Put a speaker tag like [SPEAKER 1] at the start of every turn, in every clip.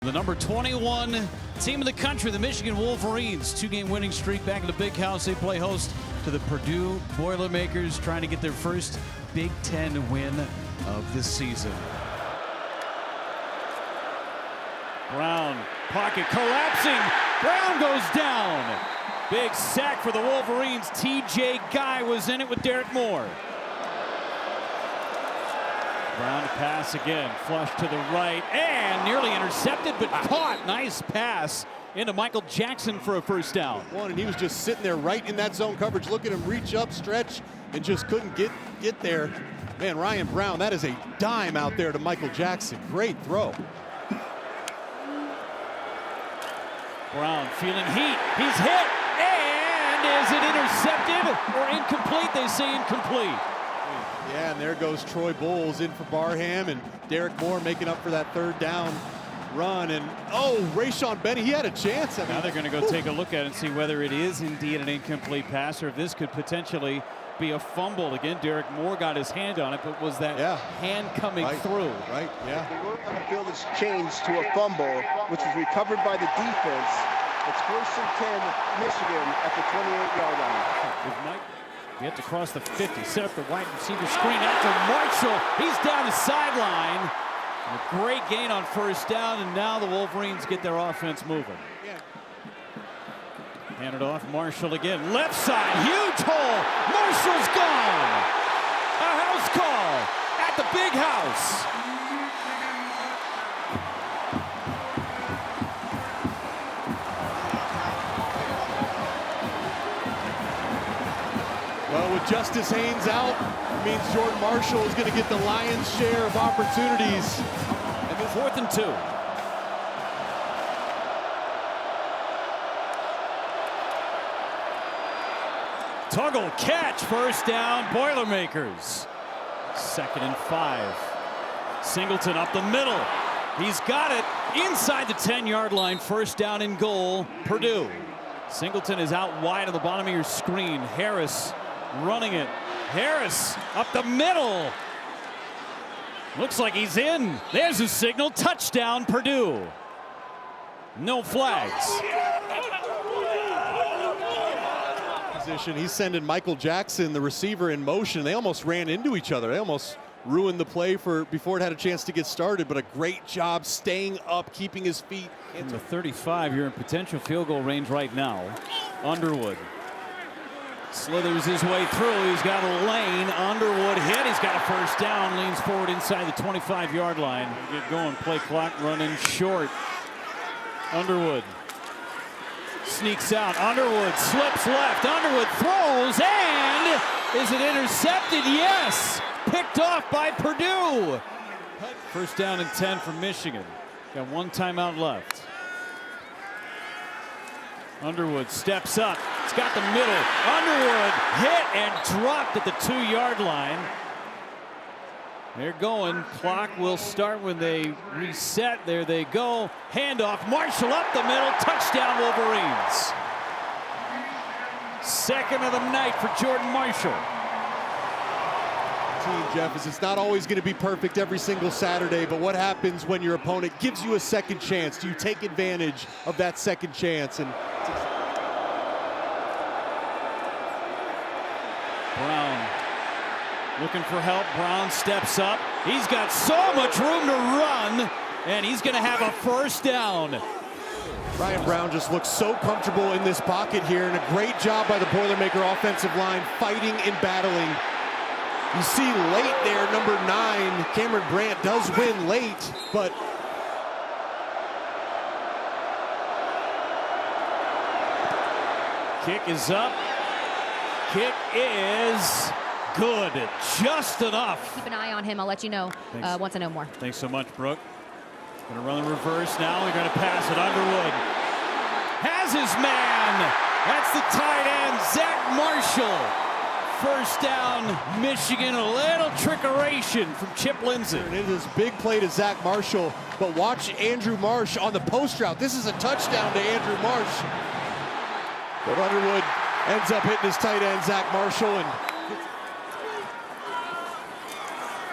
[SPEAKER 1] The number 21 team in the country, the Michigan Wolverines, two-game winning streak back in the big house. They play host to the Purdue Boilermakers, trying to get their first Big Ten win of the season. Brown, pocket collapsing. Brown goes down. Big sack for the Wolverines. TJ Guy was in it with Derek Moore. Brown pass again, flush to the right, and nearly intercepted, but caught. Nice pass into Michael Jackson for a first down.
[SPEAKER 2] And he was just sitting there right in that zone coverage. Look at him reach up, stretch, and just couldn't get there. Man, Ryan Brown, that is a dime out there to Michael Jackson. Great throw.
[SPEAKER 1] Brown feeling heat. He's hit, and is it intercepted or incomplete? They say incomplete.
[SPEAKER 2] Yeah, and there goes Troy Bowles in for Barham, and Derek Moore making up for that third down run. And Rayshon Benny, he had a chance.
[SPEAKER 1] Now they're going to go take a look at it and see whether it is indeed an incomplete pass, or if this could potentially be a fumble. Again, Derek Moore got his hand on it, but was that hand coming through?
[SPEAKER 2] Right, yeah.
[SPEAKER 3] The work on the field has changed to a fumble, which was recovered by the defense. It's 1st and 10, Michigan at the 28-yard line.
[SPEAKER 1] You have to cross the 50, set up the wide receiver screen after Marshall. He's down the sideline. A great gain on first down, and now the Wolverines get their offense moving. Hand it off, Marshall again. Left side, huge hole. Marshall's gone. A house call at the big house.
[SPEAKER 2] Well, with Justice Haynes out, it means Jordan Marshall is going to get the lion's share of opportunities.
[SPEAKER 1] And then 4th and 2. Tuggle catch, first down, Boilermakers. 2nd and 5. Singleton up the middle. He's got it inside the 10-yard line, first down and goal, Purdue. Singleton is out wide on the bottom of your screen. Harris running it. Harris up the middle. Looks like he's in. There's a signal. Touchdown, Purdue. No flags.
[SPEAKER 2] Position. He's sending Michael Jackson, the receiver, in motion. They almost ran into each other. They almost ruined the play before it had a chance to get started, but a great job staying up, keeping his feet.
[SPEAKER 1] It's a 35. You're in potential field goal range right now. Underwood slithers his way through. He's got a lane. Underwood hit. He's got a first down. Leans forward inside the 25-yard line. Get going. Play clock running short. Underwood sneaks out. Underwood slips left. Underwood throws, and is it intercepted? Yes. Picked off by Purdue. First down and 10 for Michigan. Got one timeout left. Underwood steps up. It's got the middle. Underwood hit and dropped at the 2-yard line. They're going. Clock will start when they reset. There they go. Handoff. Marshall up the middle. Touchdown, Wolverines. 2nd of the night for Jordan Marshall.
[SPEAKER 2] Team, Jeff, is it's not always going to be perfect every single Saturday, but what happens when your opponent gives you a second chance? Do you take advantage of that second chance? And
[SPEAKER 1] Brown looking for help. Brown steps up. He's got so much room to run, and he's going to have a first down.
[SPEAKER 2] Ryan Brown just looks so comfortable in this pocket here, and a great job by the Boilermaker offensive line fighting and battling. You see late there, number 9, Cameron Brandt does win late, but
[SPEAKER 1] kick is up. Kick is good. Just enough.
[SPEAKER 4] Keep an eye on him. I'll let you know once I know more.
[SPEAKER 1] Thanks so much, Brooke. Going to run the reverse now. They're going to pass it. Underwood has his man. That's the tight end, Zach Marshall. First down, Michigan. A little trickeration from Chip Lindsey.
[SPEAKER 2] And it is big play to Zach Marshall, but watch Andrew Marsh on the post route. This is a touchdown to Andrew Marsh. But Underwood ends up hitting his tight end, Zach Marshall. And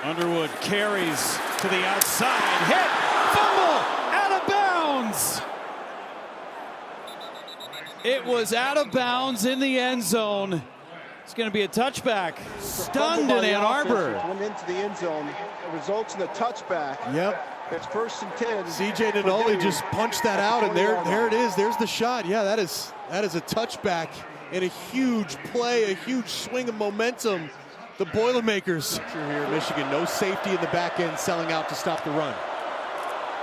[SPEAKER 1] Underwood carries to the outside. Hit, fumble, out of bounds. It was out of bounds in the end zone. It's going to be a touchback. Stunned in Ann Arbor.
[SPEAKER 3] Went into the end zone. It results in a touchback.
[SPEAKER 2] Yep.
[SPEAKER 3] It's 1st and 10.
[SPEAKER 2] CJ Nanoli just punched that out, and there it is. There's the shot. Yeah, that is a touchback and a huge play, a huge swing of momentum. The Boilermakers here in Michigan, no safety in the back end, selling out to stop the run.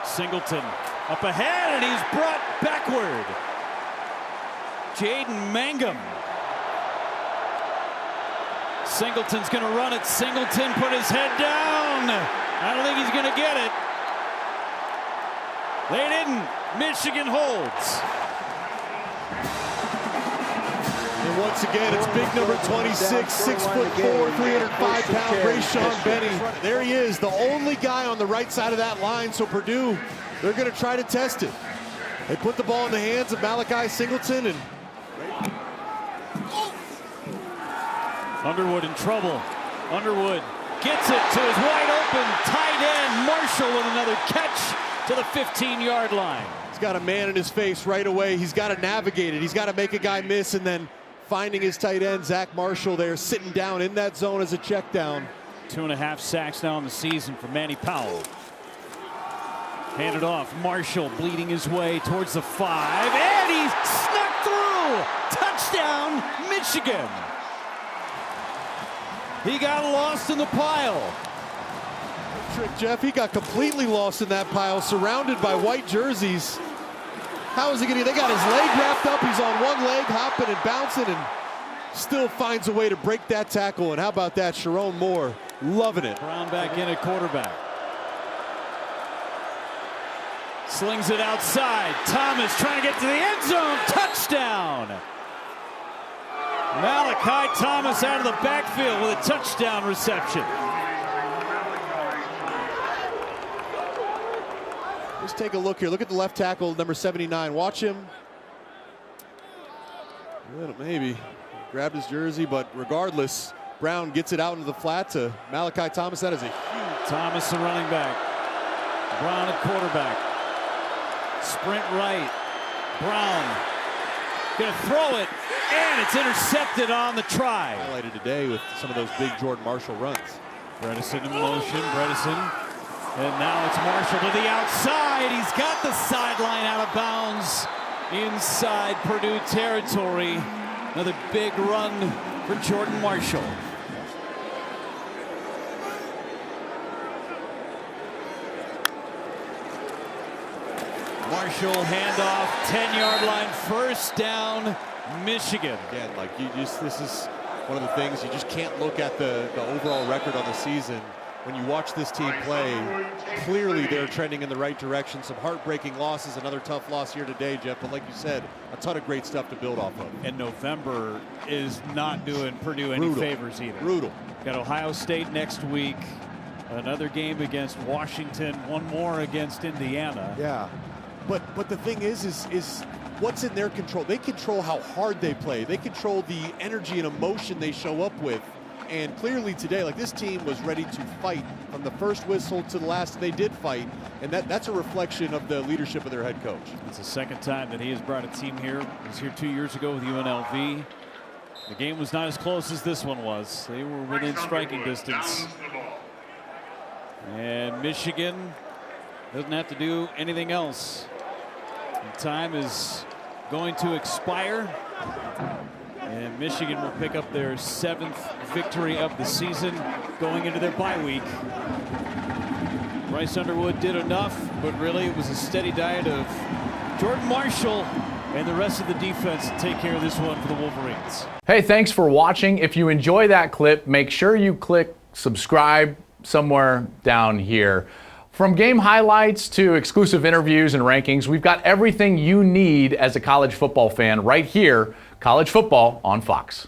[SPEAKER 1] Singleton up ahead, and he's brought backward. Jaden Mangum. Singleton's going to run it. Singleton put his head down. I don't think he's going to get it. They didn't. Michigan holds.
[SPEAKER 2] And once again, it's big number 26, 6'4", 305-pound Rayshawn Benny. There he is, the only guy on the right side of that line. So Purdue, they're going to try to test it. They put the ball in the hands of Malachi Singleton, and
[SPEAKER 1] Underwood in trouble. Underwood gets it to his wide open tight end Marshall with another catch to the 15-yard line.
[SPEAKER 2] He's got a man in his face right away. He's got to navigate it. He's got to make a guy miss, and then finding his tight end, Zach Marshall, there sitting down in that zone as a check down.
[SPEAKER 1] 2.5 sacks now in the season for Manny Powell. Handed off. Marshall bleeding his way towards the 5, and he snuck through. Touchdown, Michigan. He got lost in the pile.
[SPEAKER 2] Trick, Jeff, he got completely lost in that pile, surrounded by white jerseys. How is he going to? They got his leg wrapped up. He's on one leg, hopping and bouncing, and still finds a way to break that tackle. And how about that, Sharon Moore, loving it.
[SPEAKER 1] Brown back in at quarterback. Slings it outside. Thomas trying to get to the end zone. Touchdown. Malachi Thomas out of the backfield with a touchdown reception.
[SPEAKER 2] Just take a look here. Look at the left tackle, number 79. Watch him. Maybe grabbed his jersey, but regardless, Brown gets it out into the flat to Malachi Thomas. That is a huge.
[SPEAKER 1] Thomas, the running back. Brown at quarterback. Sprint right. Brown gonna throw it, and it's intercepted on the try.
[SPEAKER 2] Highlighted today with some of those big Jordan Marshall runs.
[SPEAKER 1] Bredesen in motion. Bredesen. And now it's Marshall to the outside. He's got the sideline out of bounds inside Purdue territory. Another big run for Jordan Marshall. Marshall handoff, 10-yard line, first down, Michigan.
[SPEAKER 2] Again, like this is one of the things you just can't look at the overall record on the season. When you watch this team play, clearly they're trending in the right direction. Some heartbreaking losses, another tough loss here today, Jeff. But like you said, a ton of great stuff to build off of.
[SPEAKER 1] And November is not doing Purdue any favors either.
[SPEAKER 2] Brutal.
[SPEAKER 1] Got Ohio State next week, another game against Washington, one more against Indiana.
[SPEAKER 2] Yeah, but the thing is what's in their control? They control how hard they play. They control the energy and emotion they show up with. And clearly today, like, this team was ready to fight from the first whistle to the last. They did fight, and that's a reflection of the leadership of their head coach.
[SPEAKER 1] It's the second time that he has brought a team here. He was here 2 years ago with UNLV. The game was not as close as this one was. They were within striking distance. And Michigan doesn't have to do anything else. The time is going to expire. And Michigan will pick up their 7th victory of the season going into their bye week. Bryce Underwood did enough, but really it was a steady diet of Jordan Marshall and the rest of the defense to take care of this one for the Wolverines.
[SPEAKER 5] Hey, thanks for watching. If you enjoy that clip, make sure you click subscribe somewhere down here. From game highlights to exclusive interviews and rankings, we've got everything you need as a college football fan right here. College football on Fox.